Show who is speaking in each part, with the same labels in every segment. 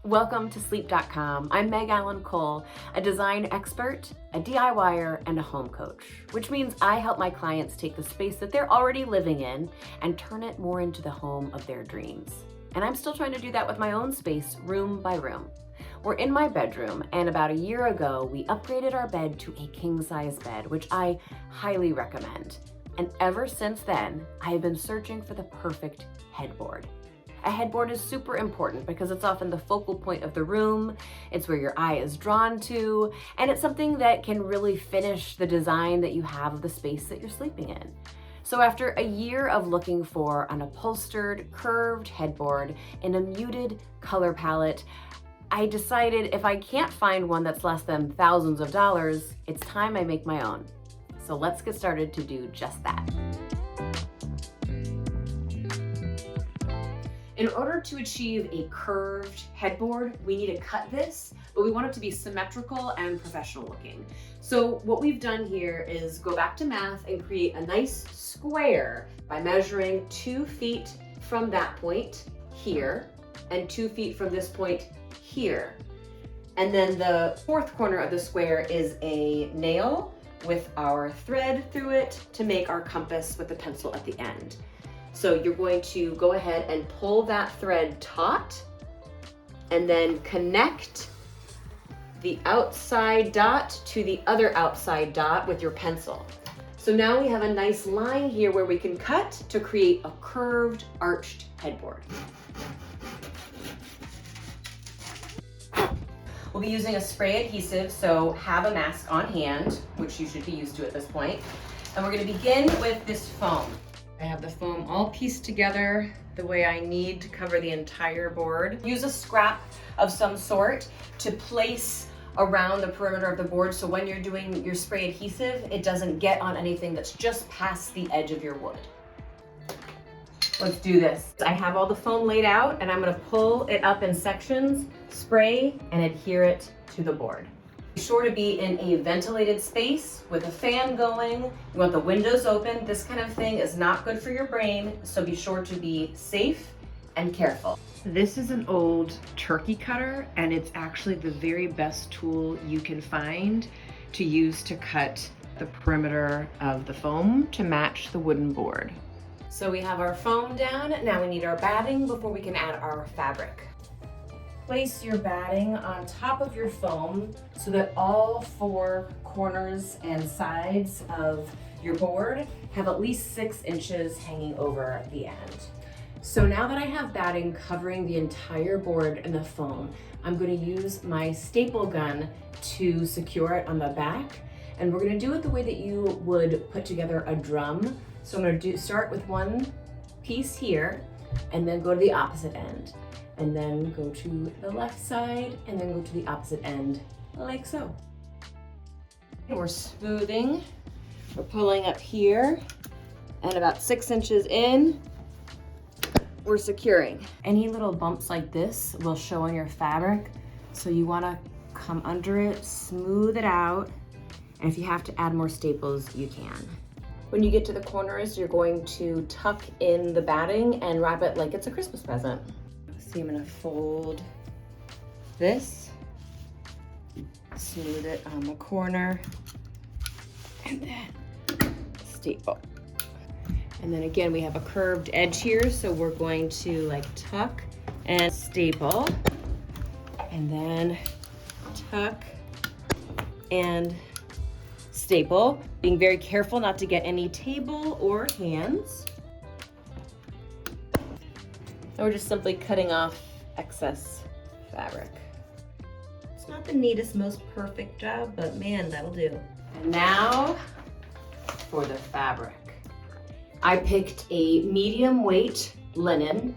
Speaker 1: Welcome to sleepdotcom. I'm Meg Allan Cole, a design expert, a DIYer, and a home coach, which means I help my clients take the space that they're already living in and turn it more into the home of their dreams. And I'm still trying to do that with my own space, room by room. We're in my bedroom, and about a year ago, we upgraded our bed to a king-size bed, which I highly recommend. And ever since then, I have been searching for the perfect headboard. A headboard is super important because it's often the focal point of the room, it's where your eye is drawn to, and it's something that can really finish the design that you have of the space that you're sleeping in. So after a year of looking for an upholstered, curved headboard in a muted color palette, I decided if I can't find one that's less than thousands of dollars, it's time I make my own. So let's get started to do just that. In order to achieve a curved headboard, we need to cut this, but we want it to be symmetrical and professional looking. So what we've done here is go back to math and create a nice square by measuring 2 feet from that point here and 2 feet from this point here. And then the fourth corner of the square is a nail with our thread through it to make our compass with the pencil at the end. So you're going to go ahead and pull that thread taut and then connect the outside dot to the other outside dot with your pencil. So now we have a nice line here where we can cut to create a curved, arched headboard. We'll be using a spray adhesive, so have a mask on hand, which you should be used to at this point. And we're gonna begin with this foam. I have the foam all pieced together the way I need to cover the entire board. Use a scrap of some sort to place around the perimeter of the board so when you're doing your spray adhesive, it doesn't get on anything that's just past the edge of your wood. Let's do this. I have all the foam laid out and I'm gonna pull it up in sections, spray, and adhere it to the board. Be sure to be in a ventilated space with a fan going. You want the windows open. This kind of thing is not good for your brain, so be sure to be safe and careful.
Speaker 2: This is an old turkey cutter, and it's actually the very best tool you can find to use to cut the perimeter of the foam to match the wooden board.
Speaker 1: So we have our foam down. Now we need our batting before we can add our fabric. Place your batting on top of your foam so that all 4 corners and sides of your board have at least 6 inches hanging over the end. So now that I have batting covering the entire board and the foam, I'm going to use my staple gun to secure it on the back. And we're going to do it the way that you would put together a drum. So I'm going to start with one piece here and then go to the opposite end. And then go to the left side and then go to the opposite end, like so. And we're smoothing. We're pulling up here and about 6 inches in, we're securing. Any little bumps like this will show on your fabric, so you wanna come under it, smooth it out, and if you have to add more staples, you can. When you get to the corners, you're going to tuck in the batting and wrap it like it's a Christmas present. See, I'm gonna fold this, smooth it on the corner, and then staple. And then again, we have a curved edge here, so we're going to like tuck and staple, and then tuck and staple, being very careful not to get any table or hands. And we're just simply cutting off excess fabric. It's not the neatest, most perfect job, but man, that'll do. And now for the fabric. I picked a medium weight linen.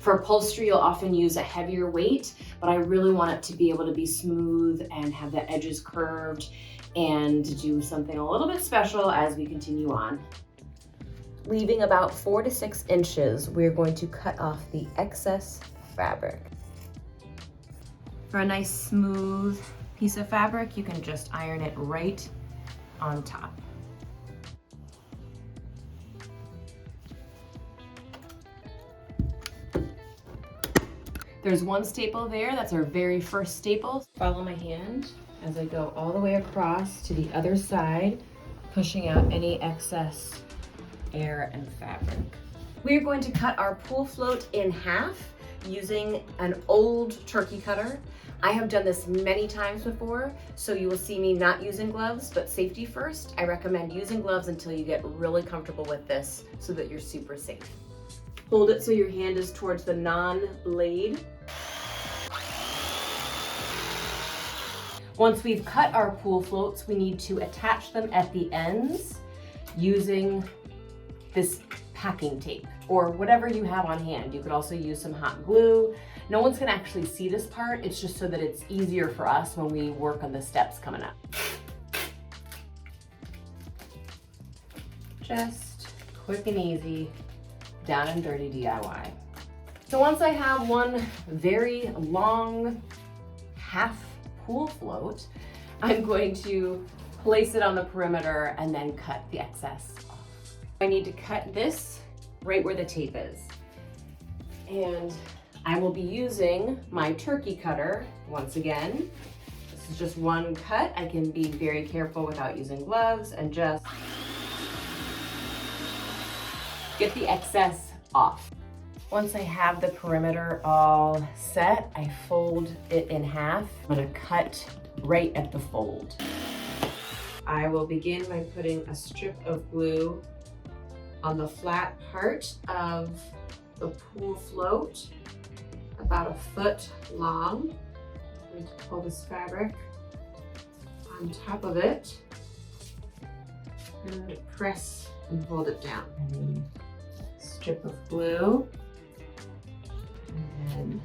Speaker 1: For upholstery, you'll often use a heavier weight, but I really want it to be able to be smooth and have the edges curved and do something a little bit special as we continue on. Leaving about 4 to 6 inches, we're going to cut off the excess fabric. For a nice smooth piece of fabric, you can just iron it right on top. There's one staple there, that's our very first staple. Follow my hand as I go all the way across to the other side, pushing out any excess air and fabric. We are going to cut our pool float in half using an old turkey cutter. I have done this many times before, so you will see me not using gloves, but safety first. I recommend using gloves until you get really comfortable with this so that you're super safe. Hold it so your hand is towards the non-blade. Once we've cut our pool floats, we need to attach them at the ends using this packing tape or whatever you have on hand. You could also use some hot glue. No one's gonna actually see this part. It's just so that it's easier for us when we work on the steps coming up. Just quick and easy, down and dirty DIY. So once I have one very long half pool float, I'm going to place it on the perimeter and then cut the excess off. I need to cut this right where the tape is. And I will be using my turkey cutter once again. This is just one cut. I can be very careful without using gloves and just get the excess off. Once I have the perimeter all set, I fold it in half. I'm gonna cut right at the fold. I will begin by putting a strip of glue on the flat part of the pool float, about a foot long. I'm going to pull this fabric on top of it and press and hold it down. And then strip of glue, and then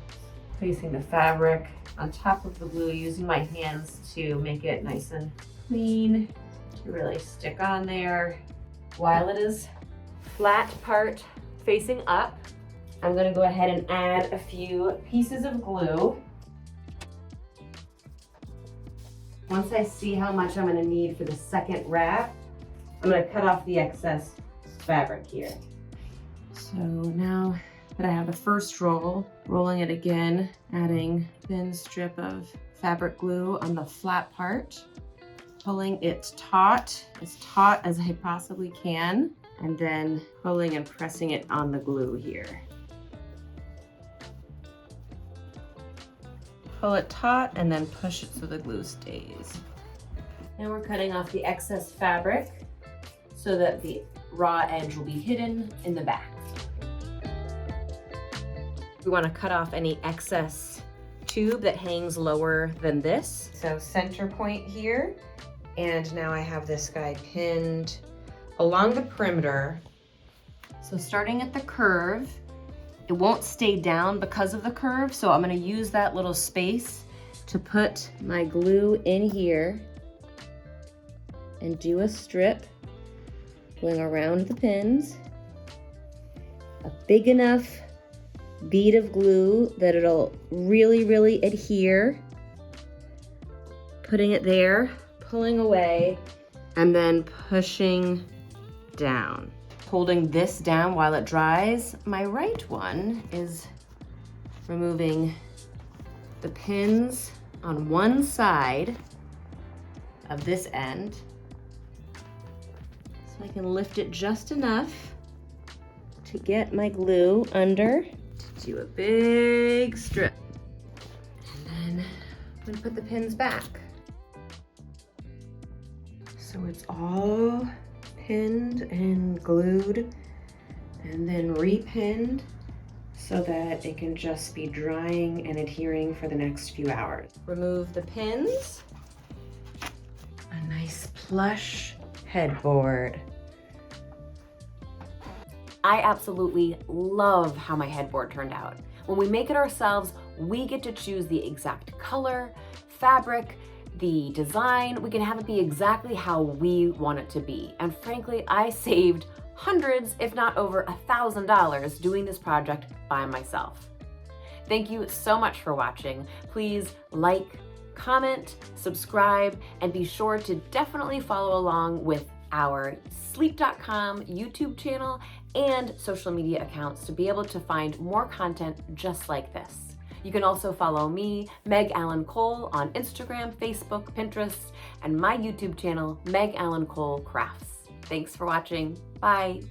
Speaker 1: placing the fabric on top of the glue, using my hands to make it nice and clean, to really stick on there. While it is flat part facing up, I'm gonna go ahead and add a few pieces of glue. Once I see how much I'm gonna need for the second wrap, I'm gonna cut off the excess fabric here. So now that I have the first roll, rolling it again, adding a thin strip of fabric glue on the flat part, pulling it taut, as taut as I possibly can, and then pulling and pressing it on the glue here. Pull it taut and then push it so the glue stays. Now we're cutting off the excess fabric so that the raw edge will be hidden in the back. We want to cut off any excess tube that hangs lower than this. So center point here, and now I have this guy pinned along the perimeter. So starting at the curve, it won't stay down because of the curve, so I'm gonna use that little space to put my glue in here and do a strip going around the pins. A big enough bead of glue that it'll really adhere. Putting it there, pulling away, and then pushing down. Holding this down while it dries. My right one is removing the pins on one side of this end, so I can lift it just enough to get my glue under, to do a big strip. And then I'm gonna put the pins back. So it's all pinned and glued and then repinned so that it can just be drying and adhering for the next few hours. Remove the pins. A nice plush headboard. I absolutely love how my headboard turned out. When we make it ourselves, we get to choose the exact color, fabric, the design. We can have it be exactly how we want it to be. And frankly, I saved hundreds, if not over $1,000 doing this project by myself. Thank you so much for watching. Please like, comment, subscribe, and be sure to definitely follow along with our sleepdotcom YouTube channel and social media accounts to be able to find more content just like this. You can also follow me, Meg Allan Cole, on Instagram, Facebook, Pinterest, and my YouTube channel, Meg Allan Cole Crafts. Thanks for watching. Bye.